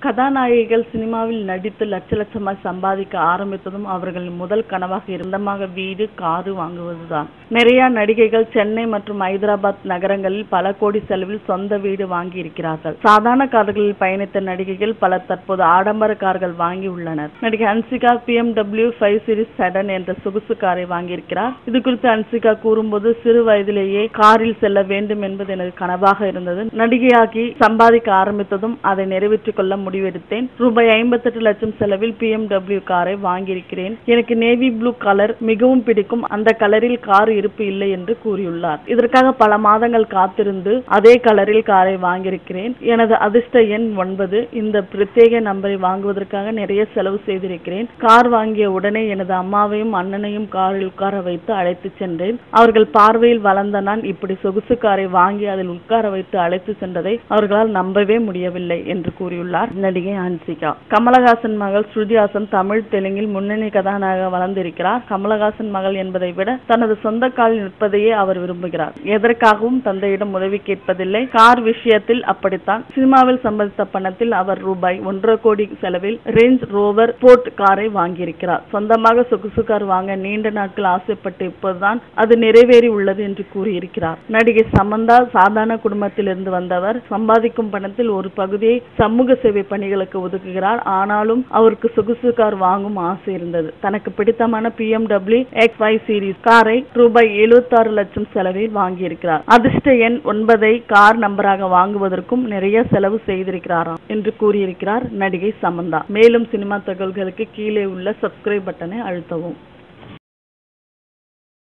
கதாநாயகிகள் சினிமாவில் நடித்து லட்ச லட்சமாய் சம்பாதிக்க ஆரம்பித்ததும் அவர்களின் முதல் கனவாக இருந்தமாக வீடு, காரு வாங்குவதுதான். நிறைய நடிகைகள் சென்னை மற்றும் ஹைதராபாத் நகரங்களில் பல கோடி செலவில் சொந்த வீடு வாங்கி இருக்கிறார்கள். சாதாரண கார்களில் பயணித்த நடிகைகள் பலர் தற்போது ஆடம்பர கார்கள் வாங்கி உள்ளனர். நடிகை ஹன்சிகா BMW 5 சீரிஸ் செடன் என்ற சொகுசு காரை வாங்கியிருக்கிறார். இது குறித்து ஹன்சிகா கூறும்போது, சிறு வயதிலேயே காரில் செல்ல வேண்டும் என்பது எனது கனவாக இருந்தது. நடிகையாகி சம்பாதிக்க ஆரம்பித்ததும் அதை நிறைவேற்றிக் கொள்ள முடிவெடுத்தேன். ரூபாய் 58 லட்சம் செலவில் BMW காரை வாங்கியிருக்கிறேன். எனக்கு நேவி ப்ளூ கலர் மிகவும் பிடிக்கும். அந்த கலரில் கார் இருப்பு இல்லை என்று கூறியுள்ளார். இதற்காக பல மாதங்கள் காத்திருந்து அதே கலரில் காரை வாங்கியிருக்கிறேன். எனது அதிர்ஷ்ட எண் 9. இந்த பிரத்யேக நம்பரை வாங்குவதற்காக நிறைய செலவு செய்திருக்கிறேன். கார் வாங்கிய உடனே எனது அம்மாவையும் அண்ணனையும் காரில் உட்கார வைத்து அழைத்து சென்றேன். அவர்கள் பார்வையில் வளர்ந்த நான் இப்படி சொகுசு காரை வாங்கி அதில் உட்கார வைத்து அழைத்து சென்றதை அவர்களால் நம்பவே முடியவில்லை என்று கூறியுள்ளார் நடிகை ஹன்சிகா. கமலஹாசன் மகள் ஸ்ருதி ஹாசன் தமிழ், தெலுங்கில் முன்னணி கதாநாயக வளர்ந்திருக்கிறார். கமலஹாசன் மகள் என்பதை விட தனது சொந்த காலில் நிற்பதையே அவர் விரும்புகிறார். எதற்காகவும் தந்தையிடம் உதவி கேட்பதில்லை. கார் விஷயத்தில் அப்படித்தான். சினிமாவில் சம்பாதித்த பணத்தில் அவர் ரூபாய் 1.5 கோடி செலவில் ரேஞ்ச் ரோவர் ஸ்போர்ட் காரை வாங்கியிருக்கிறார். சொந்தமாக சொகுசு கார் வாங்க நீண்ட நாட்கள் ஆசைப்பட்டு இப்போதுதான் அது நிறைவேறி உள்ளது என்று கூறியிருக்கிறார். நடிகை சமந்தா சாதாரண குடும்பத்திலிருந்து வந்தவர். சம்பாதிக்கும் பணத்தில் ஒரு பகுதியை சமூக சேவை பணிகளுக்கு ஒதுக்குகிறார். ஆனாலும் அவருக்கு சொகுசு கார் வாங்கும் ஆசை இருந்தது. தனக்கு பிடித்தமான BMW X5 சீரிஸ் காரை ரூபாய் 76 லட்சம் செலவில் வாங்கியிருக்கிறார். அதிர்ஷ்ட எண் 9 கார் நம்பராக வாங்குவதற்கும் நிறைய செலவு செய்திருக்கிறாராம் என்று கூறியிருக்கிறார் நடிகை சமந்தா. மேலும் சினிமா தகவல்களுக்கு கீழே உள்ள சப்ஸ்கிரைப் பட்டனை அழுத்தவும்.